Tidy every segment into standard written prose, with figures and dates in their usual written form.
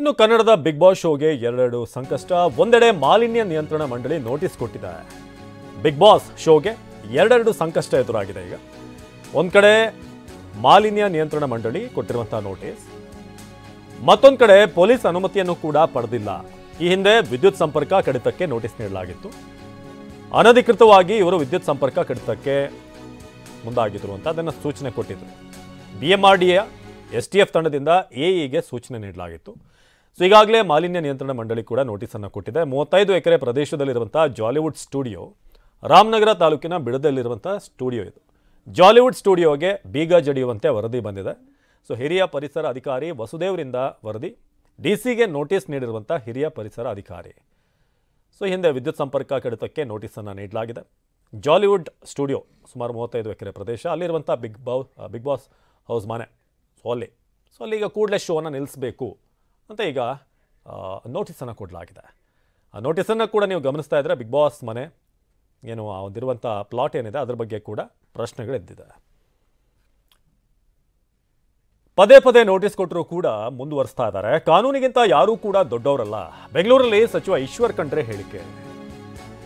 ಇನ್ನು ಕನ್ನಡದ big boss ಶೋಗೆ ಎರಡೆರಡು ಸಂಕಷ್ಟ. ಒಂದೆಡೆ ಮಾಲಿನ್ಯ ನಿಯಂತ್ರಣ ಮಂಡಳಿ ನೋಟಿಸ್ ಕೊಟ್ಟಿದೆ. ಬಿಗ್ ಬಾಸ್ ಶೋಗೆ ಎರಡೆರಡು ಸಂಕಷ್ಟ ಎದುರಾಗಿದೆ. ಈಗ ಒಂದ್ ಕಡೆ ಮಾಲಿನ್ಯ ನಿಯಂತ್ರಣ ಮಂಡಳಿ ಕೊಟ್ಟಿರುವಂತಹ ನೋಟಿಸ್, ಮತ್ತೊಂದು ಕಡೆ ಪೊಲೀಸ್ ಅನುಮತಿಯನ್ನು ಕೂಡ ಪಡೆದಿಲ್ಲ. ಈ ಹಿಂದೆ ವಿದ್ಯುತ್ ಸಂಪರ್ಕ ಕಡಿತಕ್ಕೆ ನೋಟಿಸ್ ನೀಡಲಾಗಿತ್ತು. ಅನಧಿಕೃತವಾಗಿ ಇವರು ವಿದ್ಯುತ್ ಸಂಪರ್ಕ ಕಡಿತಕ್ಕೆ ಮುಂದಾಗಿದ್ರು ಅಂತ ಅದನ್ನು ಸೂಚನೆ ಕೊಟ್ಟಿದ್ರು. BMRDA STF ತಂಡದಿಂದ AEಗೆ ಸೂಚನೆ ನೀಡಲಾಗಿತ್ತು. ಸೊ ಈಗಾಗಲೇ ಮಾಲಿನ್ಯ ನಿಯಂತ್ರಣ ಮಂಡಳಿ ಕೂಡ ನೋಟಿಸನ್ನು ಕೊಟ್ಟಿದೆ. 35 ಎಕರೆ ಪ್ರದೇಶದಲ್ಲಿರುವಂತಹ ಜಾಲಿವುಡ್ ಸ್ಟುಡಿಯೋ, ರಾಮನಗರ ತಾಲೂಕಿನ ಬಿಡದಲ್ಲಿರುವಂತಹ ಸ್ಟುಡಿಯೋ ಇದು. ಜಾಲಿವುಡ್ ಸ್ಟುಡಿಯೋಗೆ ಬೀಗ ಜಡಿಯುವಂತೆ ವರದಿ ಬಂದಿದೆ. ಸೊ ಹಿರಿಯ ಪರಿಸರ ಅಧಿಕಾರಿ ವಸುದೇವರಿಂದ ವರದಿ, DCಗೆ ನೋಟಿಸ್ ನೀಡಿರುವಂಥ ಹಿರಿಯ ಪರಿಸರ ಅಧಿಕಾರಿ. ಸೊ ಹಿಂದೆ ವಿದ್ಯುತ್ ಸಂಪರ್ಕ ಕಡಿತಕ್ಕೆ ನೋಟಿಸನ್ನು ನೀಡಲಾಗಿದೆ. ಜಾಲಿವುಡ್ ಸ್ಟುಡಿಯೋ ಸುಮಾರು 35 ಎಕರೆ ಪ್ರದೇಶ, ಅಲ್ಲಿರುವಂಥ ಬಿಗ್ ಬಾಸ್ ಹೌಸ್ ಮನೆ. ಸೊ ಅಲ್ಲಿ ಈಗ ಕೂಡಲೇ ಶೋನ ನಿಲ್ಲಿಸಬೇಕು ಅಂತ ಈಗ ನೋಟಿಸನ್ನು ಕೊಡಲಾಗಿದೆ. ಆ ನೋಟಿಸನ್ನು ಕೂಡ ನೀವು ಗಮನಿಸ್ತಾ ಇದ್ದರೆ ಬಿಗ್ ಬಾಸ್ ಮನೆ ಏನು ಒಂದಿರುವಂಥ ಪ್ಲಾಟ್ ಏನಿದೆ ಅದರ ಬಗ್ಗೆ ಕೂಡ ಪ್ರಶ್ನೆಗಳೆದ್ದಿದೆ. ಪದೇ ಪದೇ ನೋಟಿಸ್ ಕೊಟ್ಟರೂ ಕೂಡ ಮುಂದುವರಿಸ್ತಾ ಇದ್ದಾರೆ. ಕಾನೂನಿಗಿಂತ ಯಾರೂ ಕೂಡ ದೊಡ್ಡವರಲ್ಲ. ಬೆಂಗಳೂರಲ್ಲಿ ಸಚಿವ ಈಶ್ವರ್ ಖಂಡ್ರೆ ಹೇಳಿಕೆ,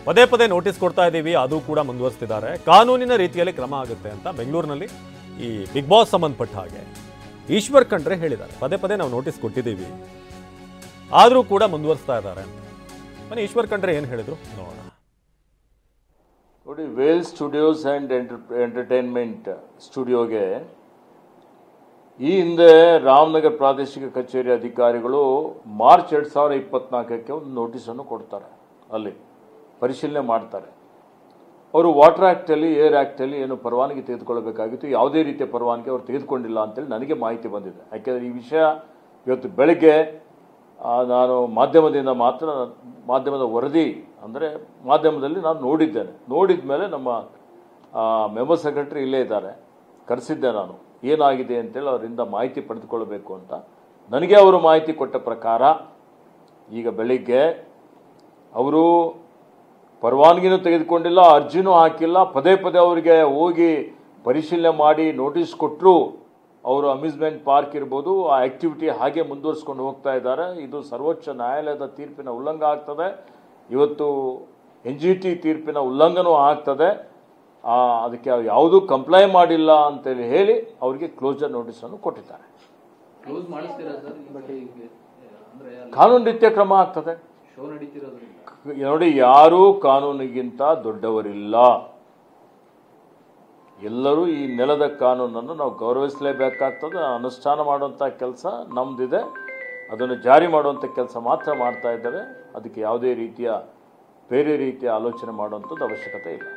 ಪದೇ ಪದೇ ನೋಟಿಸ್ ಕೊಡ್ತಾ ಇದ್ದೀವಿ, ಅದು ಕೂಡ ಮುಂದುವರಿಸ್ತಿದ್ದಾರೆ, ಕಾನೂನಿನ ರೀತಿಯಲ್ಲಿ ಕ್ರಮ ಆಗುತ್ತೆ ಅಂತ ಬೆಂಗಳೂರಿನಲ್ಲಿ ಈ ಬಿಗ್ ಬಾಸ್ ಸಂಬಂಧಪಟ್ಟ ಹಾಗೆ ಈಶ್ವರ್ ಖಂಡ್ರೆ ಹೇಳಿದ್ದಾರೆ. ಪದೇ ಪದೇ ನಾವು ನೋಟಿಸ್ ಕೊಟ್ಟಿದ್ದೀವಿ, ಆದರೂ ಕೂಡ ಮುಂದುವರಿಸ್ತಾ ಇದ್ದಾರೆ ಅಂತ. ಬನ್ನಿ ಈಶ್ವರ್ ಖಂಡ್ರೆ ಏನು ಹೇಳಿದ್ರು ನೋಡೋಣ. ನೋಡಿ, ವೇಲ್ ಸ್ಟುಡಿಯೋಸ್ ಆ್ಯಂಡ್ ಎಂಟರ್ಟೈನ್ಮೆಂಟ್ ಸ್ಟುಡಿಯೋಗೆ ಈ ಹಿಂದೆ ರಾಮನಗರ ಪ್ರಾದೇಶಿಕ ಕಚೇರಿ ಅಧಿಕಾರಿಗಳು ಮಾರ್ಚ್ 2024ಕ್ಕೆ ಒಂದು ನೋಟಿಸನ್ನು ಕೊಡ್ತಾರೆ. ಅಲ್ಲಿ ಪರಿಶೀಲನೆ ಮಾಡ್ತಾರೆ. ಅವರು ವಾಟರ್ ಆ್ಯಕ್ಟಲ್ಲಿ, ಏರ್ ಆ್ಯಕ್ಟಲ್ಲಿ ಏನು ಪರವಾನಗಿ ತೆಗೆದುಕೊಳ್ಳಬೇಕಾಗಿತ್ತು, ಯಾವುದೇ ರೀತಿಯ ಪರವಾನಗಿ ಅವರು ತೆಗೆದುಕೊಂಡಿಲ್ಲ ಅಂತೇಳಿ ನನಗೆ ಮಾಹಿತಿ ಬಂದಿದೆ. ಯಾಕೆಂದರೆ ಈ ವಿಷಯ ಇವತ್ತು ಬೆಳಗ್ಗೆ ನಾನು ಮಾಧ್ಯಮದ ವರದಿ ಅಂದರೆ ಮಾಧ್ಯಮದಲ್ಲಿ ನಾನು ನೋಡಿದ ಮೇಲೆ ನಮ್ಮ ಮೆಂಬರ್ ಸೆಕ್ರೆಟರಿ ಇಲ್ಲೇ ಇದ್ದಾರೆ, ಕರೆಸಿದ್ದೆ ನಾನು ಏನಾಗಿದೆ ಅಂತೇಳಿ ಅವರಿಂದ ಮಾಹಿತಿ ಪಡೆದುಕೊಳ್ಳಬೇಕು ಅಂತ. ನನಗೆ ಅವರು ಮಾಹಿತಿ ಕೊಟ್ಟ ಪ್ರಕಾರ ಈಗ ಬೆಳಿಗ್ಗೆ ಅವರು ಪರವಾನಗಿನೂ ತೆಗೆದುಕೊಂಡಿಲ್ಲ, ಅರ್ಜಿನೂ ಹಾಕಿಲ್ಲ, ಪದೇ ಪದೇ ಅವರಿಗೆ ಹೋಗಿ ಪರಿಶೀಲನೆ ಮಾಡಿ ನೋಟಿಸ್ ಕೊಟ್ಟರು. ಅವರು ಅಮ್ಯೂಸ್ಮೆಂಟ್ ಪಾರ್ಕ್ ಇರ್ಬೋದು, ಆ ಆ್ಯಕ್ಟಿವಿಟಿ ಹಾಗೆ ಮುಂದುವರಿಸ್ಕೊಂಡು ಹೋಗ್ತಾ ಇದ್ದಾರೆ. ಇದು ಸರ್ವೋಚ್ಚ ನ್ಯಾಯಾಲಯದ ತೀರ್ಪಿನ ಉಲ್ಲಂಘನೆ ಆಗ್ತದೆ. ಇವತ್ತು NGT ತೀರ್ಪಿನ ಉಲ್ಲಂಘನೂ ಆಗ್ತದೆ. ಅದಕ್ಕೆ ಯಾವುದೂ ಕಂಪ್ಲೈ ಮಾಡಿಲ್ಲ ಅಂತೇಳಿ ಹೇಳಿ ಅವರಿಗೆ ಕ್ಲೋಸರ್ ನೋಟಿಸನ್ನು ಕೊಟ್ಟಿದ್ದಾರೆ. ಕಾನೂನು ರೀತಿಯ ಕ್ರಮ ಆಗ್ತದೆ. ನೋಡಿ, ಯಾರೂ ಕಾನೂನಿಗಿಂತ ದೊಡ್ಡವರಿಲ್ಲ. ಎಲ್ಲರೂ ಈ ನೆಲದ ಕಾನೂನನ್ನು ನಾವು ಗೌರವಿಸಲೇಬೇಕಾಗ್ತದೆ. ಅನುಷ್ಠಾನ ಮಾಡುವಂಥ ಕೆಲಸ ನಮ್ದಿದೆ, ಅದನ್ನು ಜಾರಿ ಮಾಡುವಂಥ ಕೆಲಸ ಮಾತ್ರ ಮಾಡ್ತಾ ಇದ್ದೇವೆ. ಅದಕ್ಕೆ ಯಾವುದೇ ರೀತಿಯ ಬೇರೆ ರೀತಿಯ ಆಲೋಚನೆ ಮಾಡುವಂಥದ್ದು ಅವಶ್ಯಕತೆ ಇಲ್ಲ.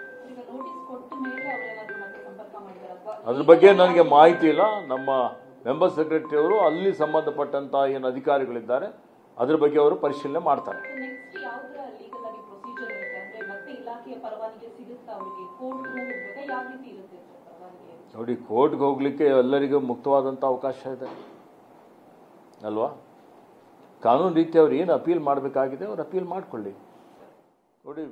ಅದ್ರ ಬಗ್ಗೆ ನನಗೆ ಮಾಹಿತಿ ಇಲ್ಲ. ನಮ್ಮ ಮೆಂಬರ್ ಸೆಕ್ರೆಟರಿ ಅವರು ಅಲ್ಲಿ ಸಂಬಂಧಪಟ್ಟಂಥ ಏನು ಅಧಿಕಾರಿಗಳಿದ್ದಾರೆ ಅದ್ರ ಬಗ್ಗೆ ಅವರು ಪರಿಶೀಲನೆ ಮಾಡ್ತಾರೆ. ನೋಡಿ, ಕೋರ್ಟ್ಗೆ ಹೋಗ್ಲಿಕ್ಕೆ ಎಲ್ಲರಿಗೂ ಮುಕ್ತವಾದಂಥ ಅವಕಾಶ ಇದೆ ಅಲ್ವಾ? ಕಾನೂನು ರೀತಿ ಅವ್ರು ಏನು ಅಪೀಲ್ ಮಾಡಬೇಕಾಗಿದೆ ಅವ್ರು ಅಪೀಲ್ ಮಾಡ್ಕೊಳ್ಳಿ. ನೋಡಿ.